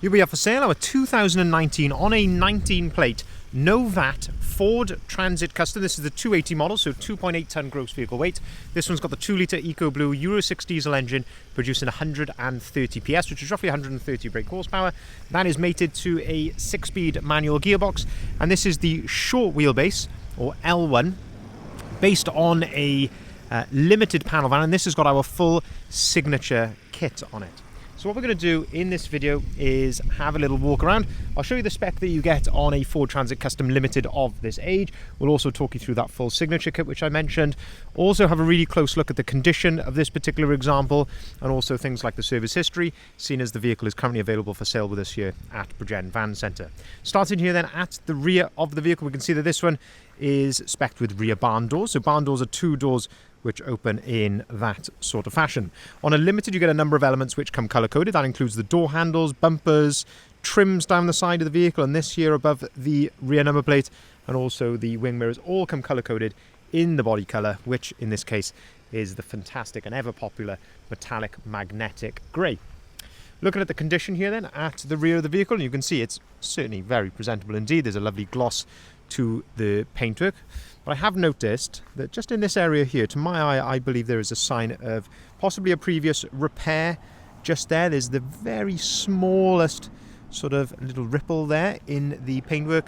Here we have for sale our 2019 on a 19 plate, no VAT, Ford Transit Custom. This is the 280 model, so 2.8 tonne gross vehicle weight. This one's got the 2 litre EcoBlue Euro 6 diesel engine producing 130 PS, which is roughly 130 brake horsepower. That is mated to a 6-speed manual gearbox, and this is the short wheelbase, or L1, based on a limited panel van, and this has got our full signature kit on it. So what we're going to do in this video is have a little walk around. I'll show you the spec that you get on a Ford Transit Custom Limited of this age. We'll also talk you through that full signature kit which I mentioned. Also have a really close look at the condition of this particular example, and also things like the service history, seeing as the vehicle is currently available for sale with us here at Bridgend Van Centre. Starting here then at the rear of the vehicle, we can see that this one is spec'd with rear barn doors. So barn doors are 2 doors which open in that sort of fashion. On a Limited, you get a number of elements which come colour-coded. That includes the door handles, bumpers, trims down the side of the vehicle, and this here above the rear number plate, and also the wing mirrors, all come colour-coded in the body colour, which in this case is the fantastic and ever-popular metallic magnetic grey. Looking at the condition here then at the rear of the vehicle, you can see it's certainly very presentable indeed. There's a lovely gloss to the paintwork. But I have noticed that just in this area here, to my eye, I believe there is a sign of possibly a previous repair just there. There's the very smallest sort of little ripple there in the paintwork.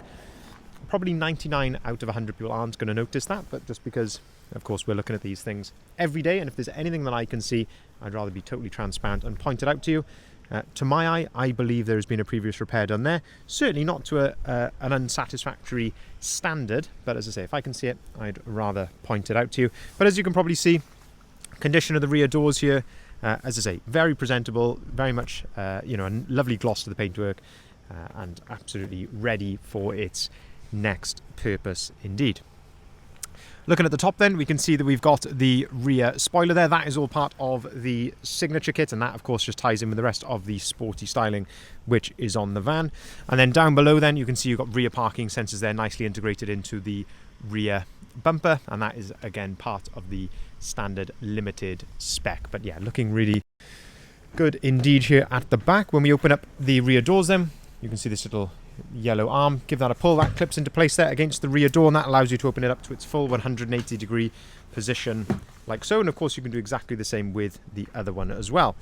Probably 99 out of 100 people aren't going to notice that, but just because, of course, we're looking at these things every day, and if there's anything that I can see, I'd rather be totally transparent and point it out to you. To my eye, I believe there has been a previous repair done there. Certainly not to an unsatisfactory standard, but as I say, if I can see it, I'd rather point it out to you. But as you can probably see, condition of the rear doors here, as I say, very presentable, very much, a lovely gloss to the paintwork, and absolutely ready for its next purpose indeed. Looking at the top then, we can see that we've got the rear spoiler there. That is all part of the signature kit, and that of course just ties in with the rest of the sporty styling which is on the van. And then down below then, you can see you've got rear parking sensors there nicely integrated into the rear bumper, and that is again part of the standard limited spec. But yeah, looking really good indeed here at the back. When we open up the rear doors then, you can see this little yellow arm. Give that a pull, that clips into place there against the rear door, and that allows you to open it up to its full 180 degree position like so. And of course you can do exactly the same with the other one as well.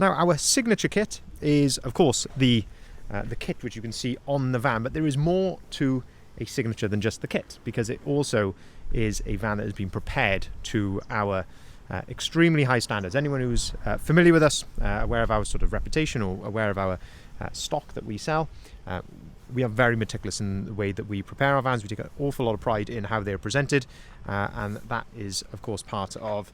Now our signature kit is of course the kit which you can see on the van, but there is more to a signature than just the kit, because it also is a van that has been prepared to our extremely high standards. Anyone who's familiar with us, aware of our sort of reputation, or aware of our stock that we sell, we are very meticulous in the way that we prepare our vans. We take an awful lot of pride in how they're presented, and that is of course part of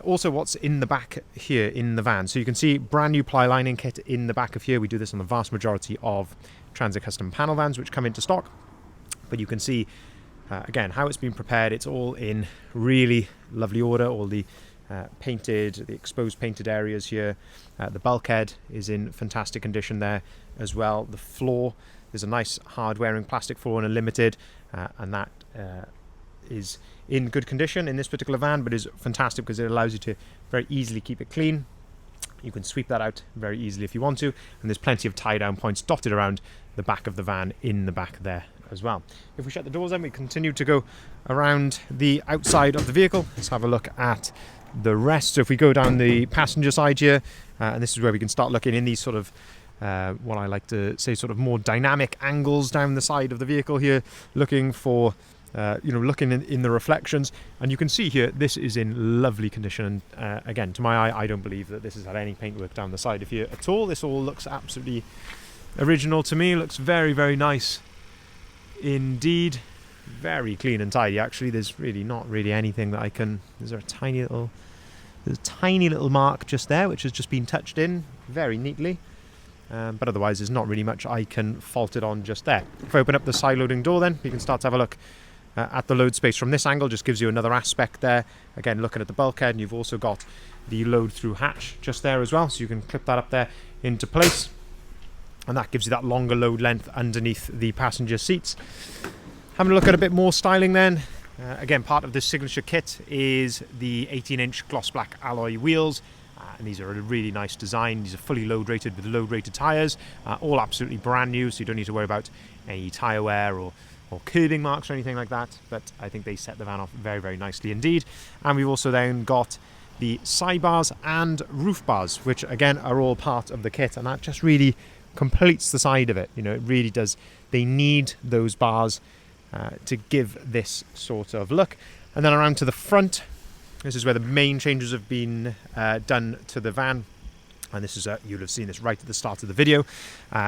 also what's in the back here in the van. So you can see brand new ply lining kit in the back of here. We do this on the vast majority of Transit Custom panel vans which come into stock, but you can see again how it's been prepared. It's all in really lovely order. All the the exposed painted areas here. The bulkhead is in fantastic condition there as well. The floor, there's a nice hard wearing plastic floor in a Limited, and that is in good condition in this particular van, but is fantastic because it allows you to very easily keep it clean. You can sweep that out very easily if you want to, and there's plenty of tie down points dotted around the back of the van in the back there as well. If we shut the doors then, we continue to go around the outside of the vehicle. Let's have a look at the rest. So if we go down the passenger side here, and this is where we can start looking in these sort of what I like to say sort of more dynamic angles down the side of the vehicle here, looking for looking in the reflections, and you can see here this is in lovely condition. And again, to my eye, I don't believe that this has had any paintwork down the side of here at all. This all looks absolutely original to me. It looks very, very nice indeed. Very clean and tidy actually. There's really not really anything that I can, there's a tiny little mark just there which has just been touched in very neatly, but otherwise there's not really much I can fault it on just there. If I open up the side loading door then, you can start to have a look at the load space from this angle. Just gives you another aspect there. Again, looking at the bulkhead, and you've also got the load through hatch just there as well, so you can clip that up there into place, and that gives you that longer load length underneath the passenger seats. Having a look at a bit more styling then, again part of this signature kit is the 18-inch gloss black alloy wheels, and these are a really nice design. These are fully load rated with load rated tyres, all absolutely brand new, so you don't need to worry about any tyre wear or curbing marks or anything like that. But I think they set the van off very, very nicely indeed. And we've also then got the sidebars and roof bars, which again are all part of the kit, and that just really completes the side of it. You know, it really does. They need those bars to give this sort of look. And then around to the front, this is where the main changes have been done to the van. And this is, you'll have seen this right at the start of the video.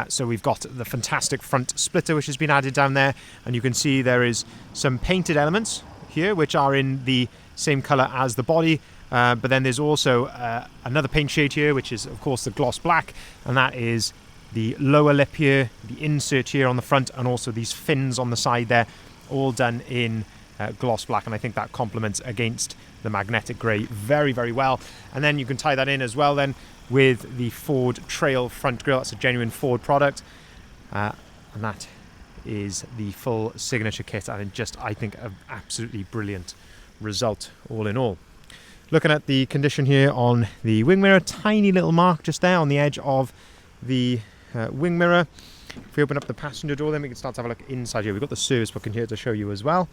So we've got the fantastic front splitter, which has been added down there. And you can see there is some painted elements here, which are in the same colour as the body. But then there's also another paint shade here, which is, of course, the gloss black. And that is the lower lip here, the insert here on the front, and also these fins on the side there, all done in gloss black. And I think that complements against the magnetic grey very, very well. And then you can tie that in as well then with the Ford Trail front grille. That's a genuine Ford product. And that is the full signature kit, and just, I think, an absolutely brilliant result all in all. Looking at the condition here on the wing mirror, tiny little mark just there on the edge of the wing mirror. If we open up the passenger door, then we can start to have a look inside here. We've got the service book in here to show you as well.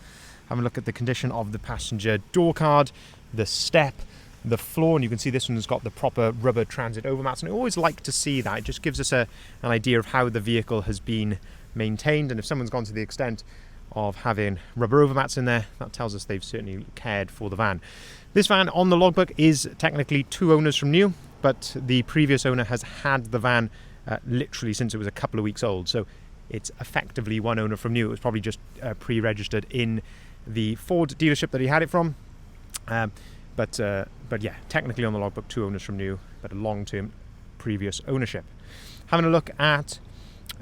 Have a look at the condition of the passenger door card, the step, the floor, and you can see this one's got the proper rubber transit overmats, and I always like to see that. It just gives us an idea of how the vehicle has been maintained, and if someone's gone to the extent of having rubber overmats in there, that tells us they've certainly cared for the van. This van on the logbook is technically 2 owners from new, but the previous owner has had the van literally since it was a couple of weeks old, so it's effectively 1 owner from new. It was probably just pre-registered in the Ford dealership that he had it from, but yeah, technically on the logbook 2 owners from new, but a long-term previous ownership. Having a look at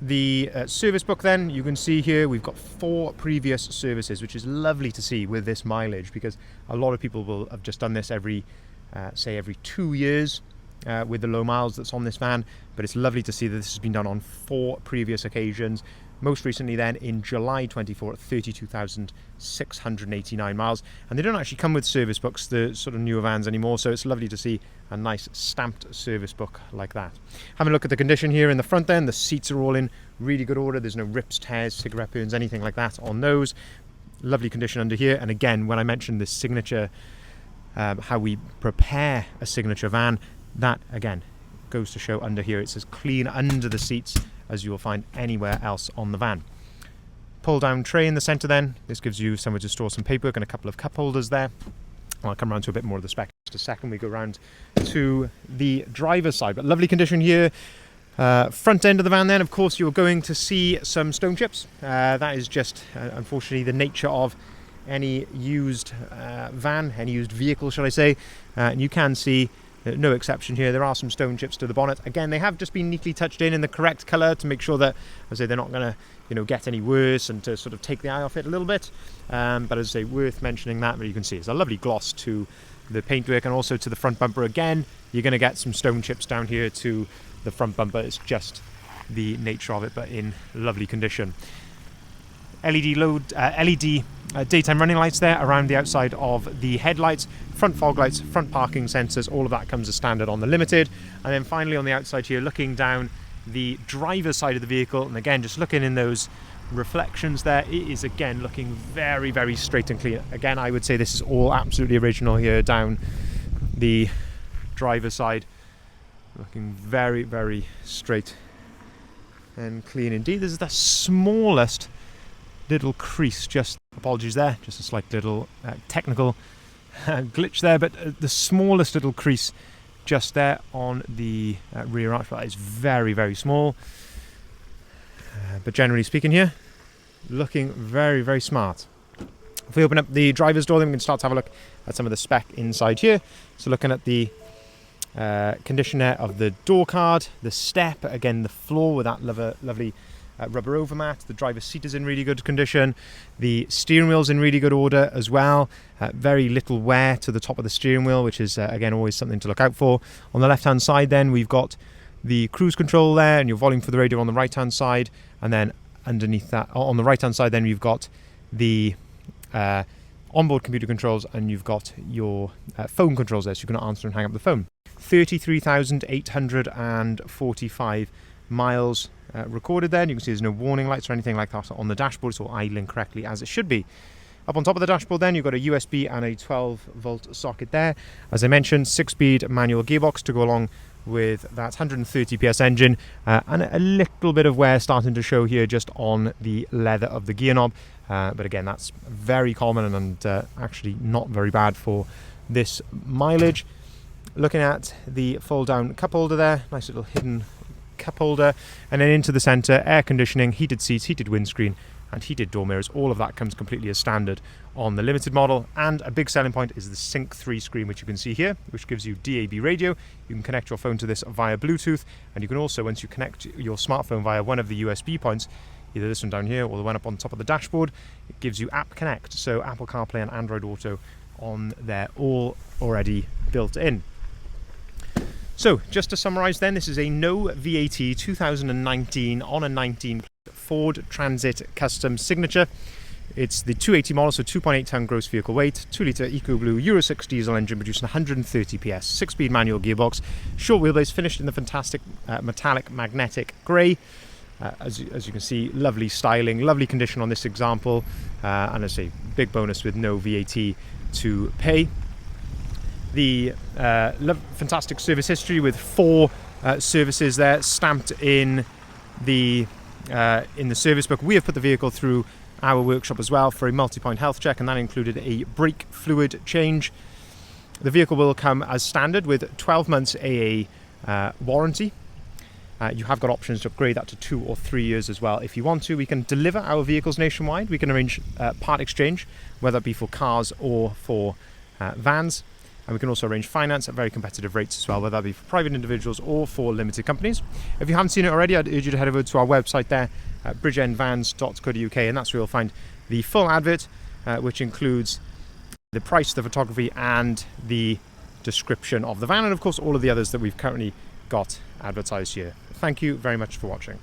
the service book, then you can see here we've got 4 previous services, which is lovely to see with this mileage, because a lot of people will have just done this every 2 years with the low miles that's on this van. But it's lovely to see that this has been done on 4 previous occasions. Most recently then in July 24 at 32,689 miles. And they don't actually come with service books, the sort of newer vans anymore, so it's lovely to see a nice stamped service book like that. Having a look at the condition here in the front then, the seats are all in really good order. There's no rips, tears, cigarette burns, anything like that on those. Lovely condition under here. And again, when I mentioned this signature, how we prepare a signature van, that again goes to show under here. It's as clean under the seats as you will find anywhere else on the van. Pull down tray in the centre then. This gives you somewhere to store some paperwork and a couple of cup holders there. I'll come around to a bit more of the spec in just a second. We go around to the driver's side, but lovely condition here. Front end of the van then, of course, you're going to see some stone chips. That is just unfortunately the nature of any used van, any used vehicle shall I say, and you can see no exception here. There are some stone chips to the bonnet. Again, they have just been neatly touched in the correct colour to make sure that, as I say, they're not going to, get any worse, and to sort of take the eye off it a little bit. But as I say, worth mentioning that. But you can see it's a lovely gloss to the paintwork, and also to the front bumper. Again, you're going to get some stone chips down here to the front bumper. It's just the nature of it, but in lovely condition. LED daytime running lights there around the outside of the headlights, front fog lights, front parking sensors, all of that comes as standard on the Limited. And then finally on the outside here, looking down the driver's side of the vehicle, and again just looking in those reflections there, it is again looking very, very straight and clean. Again, I would say this is all absolutely original here down the driver's side, looking very, very straight and clean indeed. This is the smallest little crease, just apologies there, just a slight little technical glitch there, but the smallest little crease just there on the rear arch. That is very, very small, but generally speaking here, looking very, very smart. If we open up the driver's door, then we can start to have a look at some of the spec inside here. So looking at the condition there of the door card, the step, again the floor with that lovely rubber overmat. The driver's seat is in really good condition. The steering wheel's in really good order as well. Very little wear to the top of the steering wheel, which is again always something to look out for. On the left hand side then we've got the cruise control there, and your volume for the radio on the right hand side, and then underneath that on the right hand side then we've got the onboard computer controls, and you've got your phone controls there, so you can answer and hang up the phone. 33,845 miles recorded there, and you can see there's no warning lights or anything like that on the dashboard. It's all idling correctly as it should be. Up on top of the dashboard then, you've got a USB and a 12-volt socket there. As I mentioned, 6-speed manual gearbox to go along with that 130 PS engine, and a little bit of wear starting to show here just on the leather of the gear knob. But again, that's very common and actually not very bad for this mileage. Looking at the fold-down cup holder there, nice little hidden cup holder, and then into the centre, air conditioning, heated seats, heated windscreen, and heated door mirrors. All of that comes completely as standard on the limited model. And a big selling point is the Sync 3 screen, which you can see here, which gives you DAB radio. You can connect your phone to this via Bluetooth, and you can also, once you connect your smartphone via one of the USB points, either this one down here or the one up on top of the dashboard, it gives you App Connect, so Apple CarPlay and Android Auto on there, all already built in. So just to summarise then, this is a no VAT 2019 on a 19 Ford Transit Custom Signature. It's the 280 model, so 2.8 tonne gross vehicle weight, 2-litre EcoBlue Euro 6 diesel engine producing 130 PS, 6-speed manual gearbox, short wheelbase, finished in the fantastic metallic magnetic grey. As you can see, lovely styling, lovely condition on this example, and as I say, big bonus with no VAT to pay. The fantastic service history with 4 services there stamped in the service book. We have put the vehicle through our workshop as well for a multi-point health check, and that included a brake fluid change. The vehicle will come as standard with 12 months AA warranty. You have got options to upgrade that to 2 or 3 years as well if you want to. We can deliver our vehicles nationwide. We can arrange part exchange, whether it be for cars or for vans. And we can also arrange finance at very competitive rates as well, whether that be for private individuals or for limited companies. If you haven't seen it already, I'd urge you to head over to our website there, bridgeendvans.co.uk, and that's where you'll find the full advert, which includes the price, the photography, and the description of the van, and of course all of the others that we've currently got advertised here. Thank you very much for watching.